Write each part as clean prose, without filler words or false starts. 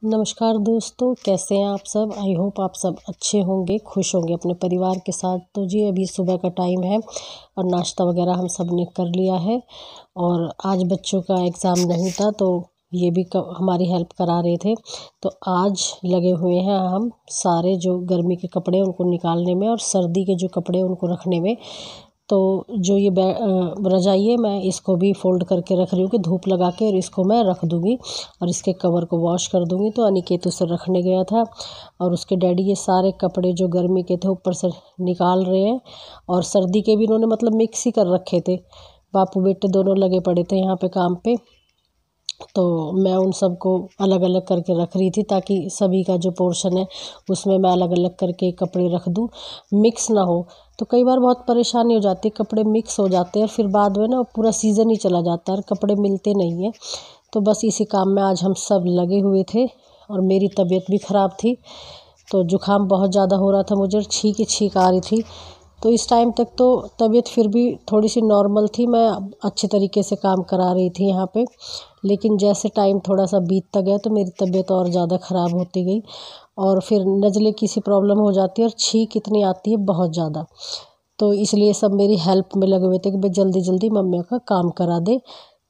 नमस्कार दोस्तों, कैसे हैं आप सब। आई होप आप सब अच्छे होंगे, खुश होंगे अपने परिवार के साथ। तो जी अभी सुबह का टाइम है और नाश्ता वगैरह हम सब ने कर लिया है। और आज बच्चों का एग्ज़ाम नहीं था तो ये भी हमारी हेल्प करा रहे थे। तो आज लगे हुए हैं हम सारे जो गर्मी के कपड़े उनको निकालने में और सर्दी के जो कपड़े उनको रखने में। तो जो ये रजाई है मैं इसको भी फ़ोल्ड करके रख रही हूँ कि धूप लगा के और इसको मैं रख दूँगी और इसके कवर को वॉश कर दूँगी। तो अनिकेत उसे रखने गया था और उसके डैडी ये सारे कपड़े जो गर्मी के थे ऊपर से निकाल रहे हैं और सर्दी के भी इन्होंने मतलब मिक्स ही कर रखे थे। बापू बेटे दोनों लगे पड़े थे यहाँ पे काम पे। तो मैं उन सबको अलग अलग करके रख रही थी ताकि सभी का जो पोर्शन है उसमें मैं अलग अलग करके कपड़े रख दूँ, मिक्स ना हो। तो कई बार बहुत परेशानी हो जाती है, कपड़े मिक्स हो जाते हैं और फिर बाद में ना पूरा सीज़न ही चला जाता है और कपड़े मिलते नहीं हैं। तो बस इसी काम में आज हम सब लगे हुए थे और मेरी तबीयत भी ख़राब थी। तो जुकाम बहुत ज़्यादा हो रहा था मुझे, छींक ही छींक आ रही थी। तो इस टाइम तक तो तबीयत फिर भी थोड़ी सी नॉर्मल थी, मैं अच्छे तरीके से काम करा रही थी यहाँ पे। लेकिन जैसे टाइम थोड़ा सा बीतता गया तो मेरी तबीयत और ज़्यादा ख़राब होती गई और फिर नज़ले की सी प्रॉब्लम हो जाती है और छींक इतनी आती है बहुत ज़्यादा। तो इसलिए सब मेरी हेल्प में लगे हुए थे कि भाई जल्दी जल्दी मम्मी का काम करा दे।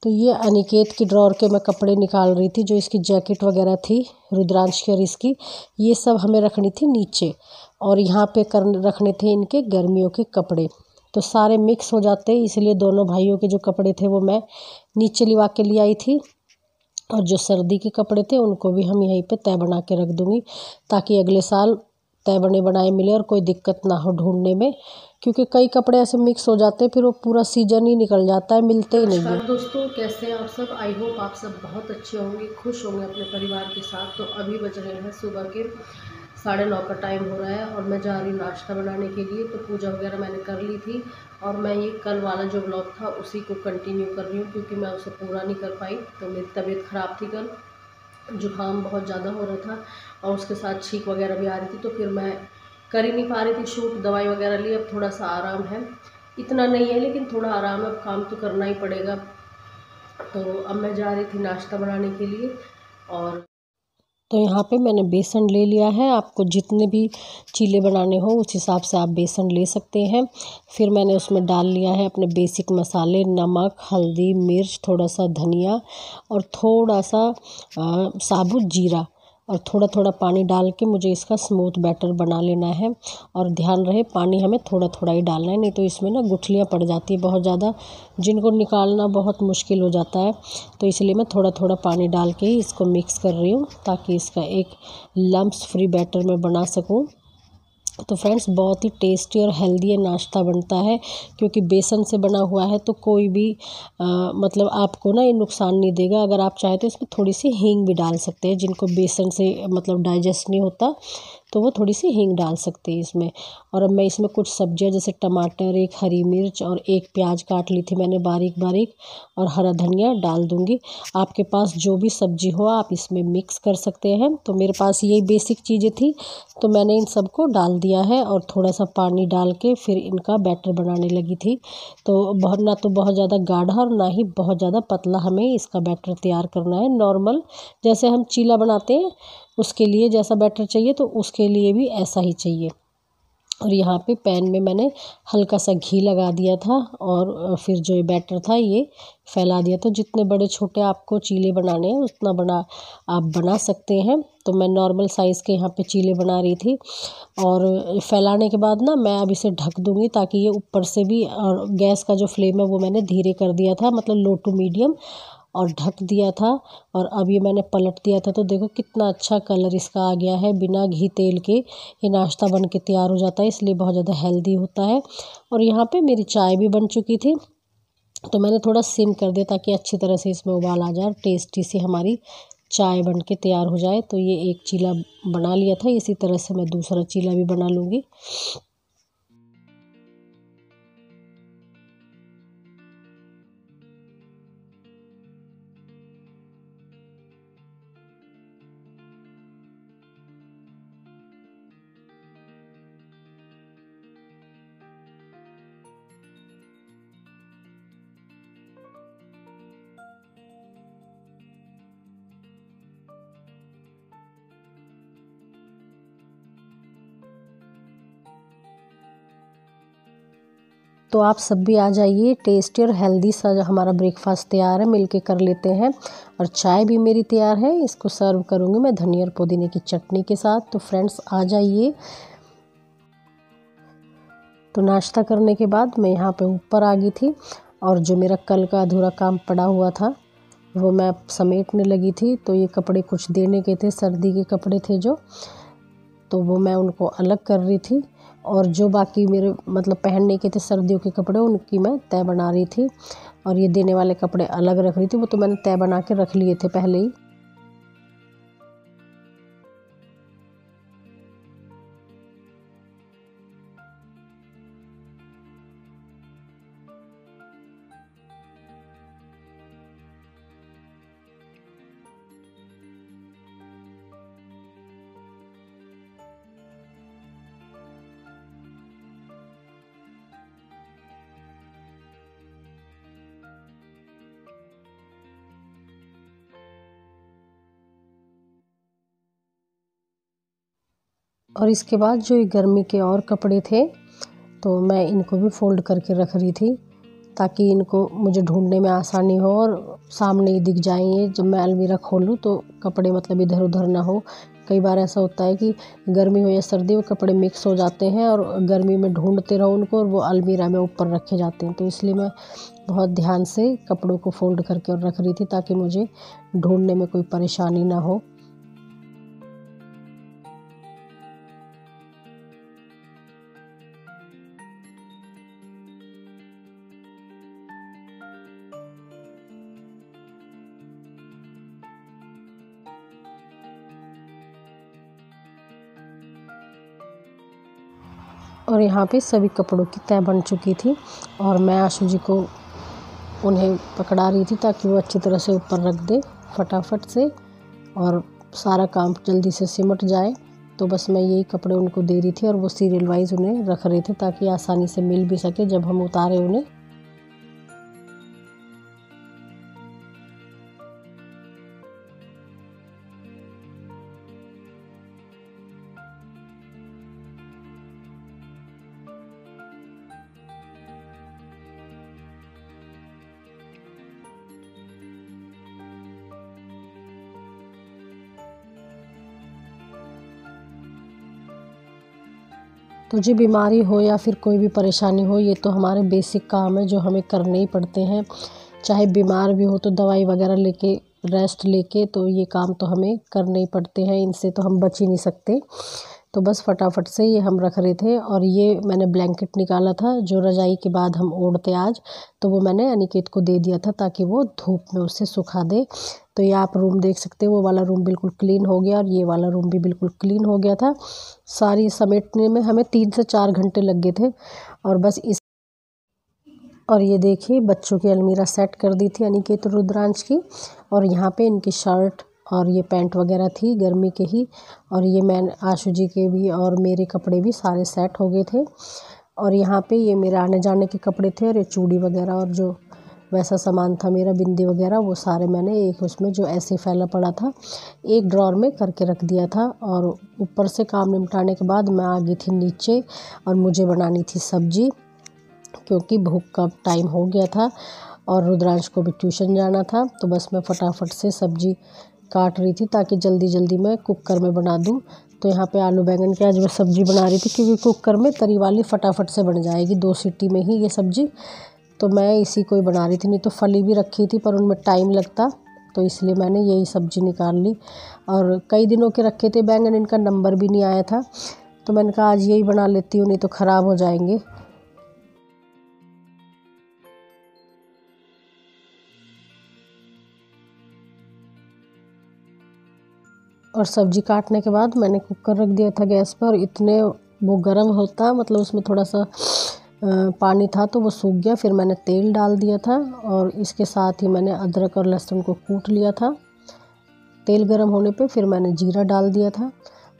तो ये अनिकेत की ड्रॉर के मैं कपड़े निकाल रही थी, जो इसकी जैकेट वगैरह थी रुद्रांश की और इसकी, ये सब हमें रखनी थी नीचे और यहाँ पे रखने थे इनके गर्मियों के कपड़े। तो सारे मिक्स हो जाते हैं, इसलिए दोनों भाइयों के जो कपड़े थे वो मैं नीचे लिवा के ले आई थी और जो सर्दी के कपड़े थे उनको भी हम यहीं पे तय बना के रख दूँगी ताकि अगले साल तय बने बनाए मिले और कोई दिक्कत ना हो ढूंढने में। क्योंकि कई कपड़े ऐसे मिक्स हो जाते हैं फिर वो पूरा सीजन ही निकल जाता है, मिलते ही नहीं है। दोस्तों, कैसे हैं आप सब। आई होप आप सब बहुत अच्छे होंगे, खुश होंगे अपने परिवार के साथ। तो अभी बज रहे हैं सुबह के 9:30 का टाइम हो रहा है और मैं जा रही हूँ नाश्ता बनाने के लिए। तो पूजा वगैरह मैंने कर ली थी और मैं ये कल वाला जो ब्लॉग था उसी को कंटिन्यू कर रही हूँ क्योंकि मैं उसे पूरा नहीं कर पाई। तो मेरी तबीयत ख़राब थी, कल जुकाम बहुत ज़्यादा हो रहा था और उसके साथ छींक वगैरह भी आ रही थी। तो फिर मैं कर ही नहीं पा रही थी शूट, दवाई वगैरह ली। अब थोड़ा सा आराम है, इतना नहीं है लेकिन थोड़ा आराम है, अब काम तो करना ही पड़ेगा। तो अब मैं जा रही थी नाश्ता बनाने के लिए और तो यहाँ पे मैंने बेसन ले लिया है। आपको जितने भी चीले बनाने हो उस हिसाब से आप बेसन ले सकते हैं। फिर मैंने उसमें डाल लिया है अपने बेसिक मसाले, नमक, हल्दी, मिर्च, थोड़ा सा धनिया और थोड़ा सा साबुत जीरा और थोड़ा थोड़ा पानी डाल के मुझे इसका स्मूथ बैटर बना लेना है। और ध्यान रहे पानी हमें थोड़ा थोड़ा ही डालना है, नहीं तो इसमें ना गुठलियाँ पड़ जाती है बहुत ज़्यादा, जिनको निकालना बहुत मुश्किल हो जाता है। तो इसलिए मैं थोड़ा थोड़ा पानी डाल के ही इसको मिक्स कर रही हूँ ताकि इसका एक लम्प्स फ्री बैटर मैं बना सकूँ। तो फ्रेंड्स, बहुत ही टेस्टी और हेल्दी ये नाश्ता बनता है क्योंकि बेसन से बना हुआ है तो कोई भी मतलब आपको ना ये नुकसान नहीं देगा। अगर आप चाहें तो इसमें थोड़ी सी हींग भी डाल सकते हैं, जिनको बेसन से मतलब डाइजेस्ट नहीं होता तो वो थोड़ी सी हींग डाल सकते हैं इसमें। और अब मैं इसमें कुछ सब्जियां जैसे टमाटर, एक हरी मिर्च और एक प्याज काट ली थी मैंने बारीक बारीक और हरा धनिया डाल दूँगी। आपके पास जो भी सब्जी हो आप इसमें मिक्स कर सकते हैं। तो मेरे पास यही बेसिक चीज़ें थी तो मैंने इन सबको डाल दिया है और थोड़ा सा पानी डाल के फिर इनका बैटर बनाने लगी थी। तो बहुत ज़्यादा गाढ़ा और ना ही बहुत ज़्यादा पतला हमें इसका बैटर तैयार करना है। नॉर्मल जैसे हम चीला बनाते हैं उसके लिए जैसा बैटर चाहिए तो उसके लिए भी ऐसा ही चाहिए। और यहाँ पे पैन में मैंने हल्का सा घी लगा दिया था और फिर जो ये बैटर था ये फैला दिया। तो जितने बड़े छोटे आपको चीले बनाने हैं उतना बड़ा आप बना सकते हैं। तो मैं नॉर्मल साइज़ के यहाँ पे चीले बना रही थी और फैलाने के बाद ना मैं अब इसे ढक दूँगी ताकि ये ऊपर से भी, और गैस का जो फ्लेम है वो मैंने धीरे कर दिया था, मतलब लो टू मीडियम, और ढक दिया था। और अब ये मैंने पलट दिया था तो देखो कितना अच्छा कलर इसका आ गया है। बिना घी तेल के ये नाश्ता बन के तैयार हो जाता है, इसलिए बहुत ज़्यादा हेल्दी होता है। और यहाँ पे मेरी चाय भी बन चुकी थी तो मैंने थोड़ा सिम कर दिया ताकि अच्छी तरह से इसमें उबाल आ जाए और टेस्टी सी हमारी चाय बन के तैयार हो जाए। तो ये एक चीला बना लिया था, इसी तरह से मैं दूसरा चीला भी बना लूँगी। तो आप सब भी आ जाइए, टेस्टी और हेल्दी सा हमारा ब्रेकफास्ट तैयार है, मिलके कर लेते हैं। और चाय भी मेरी तैयार है, इसको सर्व करूँगी मैं धनिया और पुदीने की चटनी के साथ। तो फ्रेंड्स आ जाइए। तो नाश्ता करने के बाद मैं यहाँ पे ऊपर आ गई थी और जो मेरा कल का अधूरा काम पड़ा हुआ था वो मैं समेटने लगी थी। तो ये कपड़े कुछ देने के थे, सर्दी के कपड़े थे जो, तो वो मैं उनको अलग कर रही थी। और जो बाकी मेरे मतलब पहनने के थे सर्दियों के कपड़े, उनकी मैं तय बना रही थी। और ये देने वाले कपड़े अलग रख रही थी, वो तो मैंने तय बना के रख लिए थे पहले ही। और इसके बाद जो ये गर्मी के और कपड़े थे तो मैं इनको भी फ़ोल्ड करके रख रही थी, ताकि इनको मुझे ढूंढने में आसानी हो और सामने ही दिख जाएं ये। जब मैं अलमीरा खोलूँ तो कपड़े मतलब इधर उधर ना हो। कई बार ऐसा होता है कि गर्मी हो या सर्दी हो कपड़े मिक्स हो जाते हैं और गर्मी में ढूंढते रहो उनको और वो अलमीरा में ऊपर रखे जाते हैं। तो इसलिए मैं बहुत ध्यान से कपड़ों को फ़ोल्ड करके और रख रही थी, ताकि मुझे ढूंढने में कोई परेशानी ना हो। और यहाँ पे सभी कपड़ों की तय बन चुकी थी और मैं आशु जी को उन्हें पकड़ा रही थी, ताकि वो अच्छी तरह से ऊपर रख दे फटाफट से और सारा काम जल्दी से सिमट जाए। तो बस मैं यही कपड़े उनको दे रही थी और वो सीरियल वाइज उन्हें रख रहे थे, ताकि आसानी से मिल भी सके जब हम उतारे उन्हें। तो जी बीमारी हो या फिर कोई भी परेशानी हो, ये तो हमारे बेसिक काम है जो हमें करने ही पड़ते हैं। चाहे बीमार भी हो तो दवाई वगैरह लेके रेस्ट लेके तो ये काम तो हमें करने ही पड़ते हैं, इनसे तो हम बच ही नहीं सकते। तो बस फटाफट से ये हम रख रहे थे। और ये मैंने ब्लैंकेट निकाला था जो रजाई के बाद हम ओढ़ते आज, तो वो मैंने अनिकेत को दे दिया था ताकि वो धूप में उसे सुखा दे। तो ये आप रूम देख सकते हो, वो वाला रूम बिल्कुल क्लीन हो गया और ये वाला रूम भी बिल्कुल क्लीन हो गया था। सारी समेटने में हमें 3 से 4 घंटे लग गए थे। और बस इस और ये देखिए बच्चों की अलमीरा सेट कर दी थी अनिकेत और रुद्रांश की। और यहाँ पे इनकी शर्ट और ये पैंट वगैरह थी गर्मी के ही। और ये मैं आशु जी के भी और मेरे कपड़े भी सारे सेट हो गए थे। और यहाँ पे ये मेरे आने जाने के कपड़े थे और ये चूड़ी वगैरह और जो वैसा सामान था मेरा बिंदी वगैरह, वो सारे मैंने एक उसमें जो ऐसे फैला पड़ा था एक ड्रॉर में करके रख दिया था। और ऊपर से काम निपटाने के बाद मैं आ गई थी नीचे और मुझे बनानी थी सब्जी, क्योंकि भूख का टाइम हो गया था और रुद्रांश को भी ट्यूशन जाना था। तो बस मैं फटाफट से सब्जी काट रही थी ताकि जल्दी जल्दी मैं कुकर में बना दूं। तो यहाँ पे आलू बैंगन की आज मैं सब्ज़ी बना रही थी, क्योंकि कुकर में तरी वाली फटाफट से बन जाएगी 2 सीटी में ही ये सब्ज़ी। तो मैं इसी को ही बना रही थी, नहीं तो फली भी रखी थी पर उनमें टाइम लगता, तो इसलिए मैंने यही सब्ज़ी निकाल ली। और कई दिनों के रखे थे बैंगन, इनका नंबर भी नहीं आया था, तो मैंने कहा आज यही बना लेती हूँ, नहीं तो ख़राब हो जाएंगे। और सब्ज़ी काटने के बाद मैंने कुकर रख दिया था गैस पर। इतने वो गर्म होता, मतलब उसमें थोड़ा सा पानी था तो वो सूख गया। फिर मैंने तेल डाल दिया था और इसके साथ ही मैंने अदरक और लहसुन को कूट लिया था। तेल गर्म होने पे फिर मैंने जीरा डाल दिया था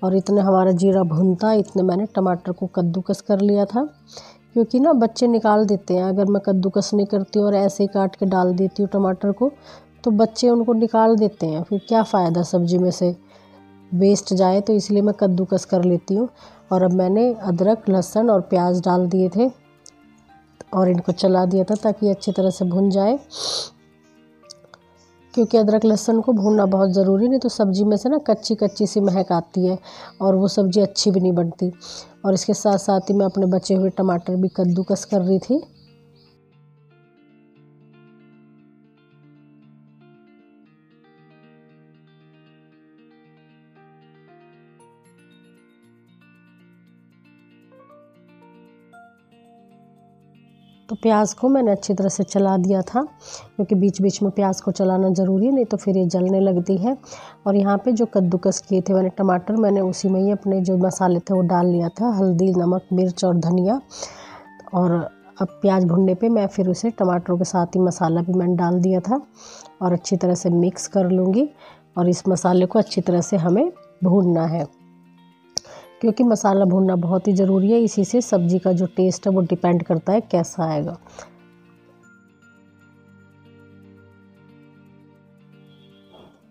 और इतने हमारा जीरा भुनता इतने मैंने टमाटर को कद्दूकस कर लिया था, क्योंकि ना बच्चे निकाल देते हैं अगर मैं कद्दूकस नहीं करती और ऐसे ही काट के डाल देती हूँ टमाटर को, तो बच्चे उनको निकाल देते हैं, फिर क्या फ़ायदा सब्ज़ी में से वेस्ट जाए। तो इसलिए मैं कद्दूकस कर लेती हूँ। और अब मैंने अदरक लहसुन और प्याज डाल दिए थे, और इनको चला दिया था ताकि अच्छी तरह से भुन जाए, क्योंकि अदरक लहसुन को भूनना बहुत ज़रूरी, नहीं तो सब्ज़ी में से ना कच्ची कच्ची सी महक आती है और वो सब्ज़ी अच्छी भी नहीं बनती। और इसके साथ साथ ही मैं अपने बचे हुए टमाटर भी कद्दूकस कर रही थी। तो प्याज को मैंने अच्छी तरह से चला दिया था, क्योंकि बीच बीच में प्याज को चलाना ज़रूरी है, नहीं तो फिर ये जलने लगती है। और यहाँ पे जो कद्दूकस किए थे मैंने टमाटर, मैंने उसी में ही अपने जो मसाले थे वो डाल लिया था, हल्दी, नमक, मिर्च और धनिया। और अब प्याज भुनने पे मैं फिर उसे टमाटरों के साथ ही मसाला भी मैंने डाल दिया था और अच्छी तरह से मिक्स कर लूँगी। और इस मसाले को अच्छी तरह से हमें भूनना है, क्योंकि मसाला भूनना बहुत ही ज़रूरी है। इसी से सब्ज़ी का जो टेस्ट है वो डिपेंड करता है कैसा आएगा।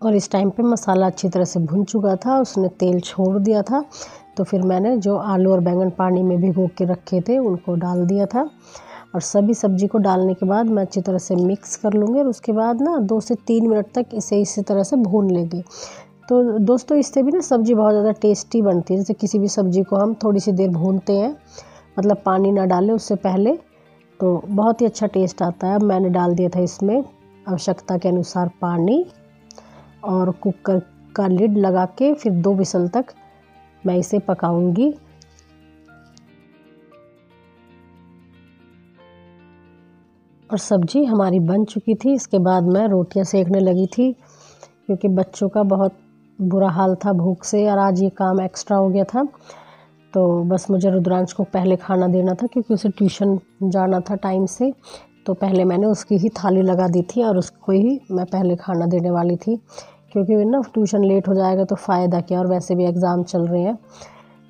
और इस टाइम पे मसाला अच्छी तरह से भुन चुका था, उसने तेल छोड़ दिया था। तो फिर मैंने जो आलू और बैंगन पानी में भिगो के रखे थे उनको डाल दिया था। और सभी सब्ज़ी को डालने के बाद मैं अच्छी तरह से मिक्स कर लूँगी और उसके बाद ना 2 से 3 मिनट तक इसे इसी तरह से भून लेंगे। तो दोस्तों इससे भी ना सब्ज़ी बहुत ज़्यादा टेस्टी बनती है। जैसे किसी भी सब्ज़ी को हम थोड़ी सी देर भूनते हैं, मतलब पानी ना डालें उससे पहले, तो बहुत ही अच्छा टेस्ट आता है। अब मैंने डाल दिया था इसमें आवश्यकता के अनुसार पानी और कुकर का लिड लगा के फिर 2 विसल तक मैं इसे पकाऊंगी। और सब्ज़ी हमारी बन चुकी थी। इसके बाद मैं रोटियां सेकने लगी थी, क्योंकि बच्चों का बहुत बुरा हाल था भूख से और आज ये काम एक्स्ट्रा हो गया था। तो बस मुझे रुद्रांश को पहले खाना देना था, क्योंकि उसे ट्यूशन जाना था टाइम से। तो पहले मैंने उसकी ही थाली लगा दी थी और उसको ही मैं पहले खाना देने वाली थी, क्योंकि ना ट्यूशन लेट हो जाएगा तो फ़ायदा क्या, और वैसे भी एग्ज़ाम चल रहे हैं।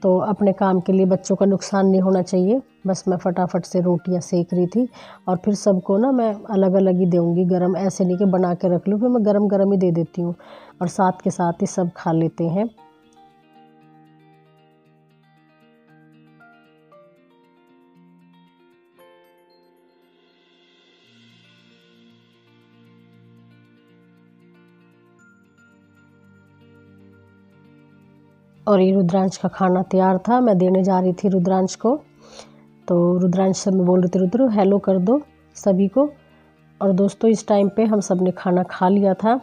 तो अपने काम के लिए बच्चों का नुकसान नहीं होना चाहिए। बस मैं फटाफट से रोटियां सेक रही थी और फिर सबको ना मैं अलग अलग ही दूँगी गरम, ऐसे नहीं कि बना के रख लूँ, फिर मैं गरम गरम ही दे देती हूँ और साथ के साथ ही सब खा लेते हैं। और ये रुद्रांश का खाना तैयार था, मैं देने जा रही थी रुद्रांश को। तो रुद्रांश से मैं बोल रही थी रुद्र हेलो कर दो सभी को। और दोस्तों इस टाइम पे हम सब ने खाना खा लिया था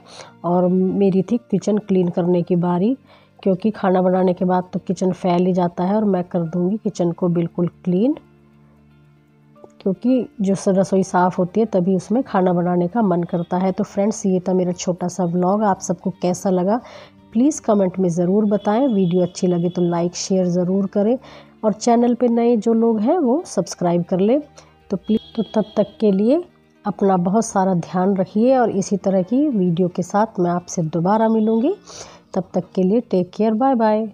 और मेरी थी किचन क्लीन करने की बारी, क्योंकि खाना बनाने के बाद तो किचन फैल ही जाता है और मैं कर दूंगी किचन को बिल्कुल क्लीन, क्योंकि जो रसोई साफ़ होती है तभी उसमें खाना बनाने का मन करता है। तो फ्रेंड्स ये था मेरा छोटा सा व्लॉग, आप सबको कैसा लगा प्लीज़ कमेंट में ज़रूर बताएं। वीडियो अच्छी लगे तो लाइक शेयर ज़रूर करें और चैनल पे नए जो लोग हैं वो सब्सक्राइब कर लें। तो प्लीज़ तो तब तक के लिए अपना बहुत सारा ध्यान रखिए और इसी तरह की वीडियो के साथ मैं आपसे दोबारा मिलूँगी। तब तक के लिए टेक केयर, बाय बाय।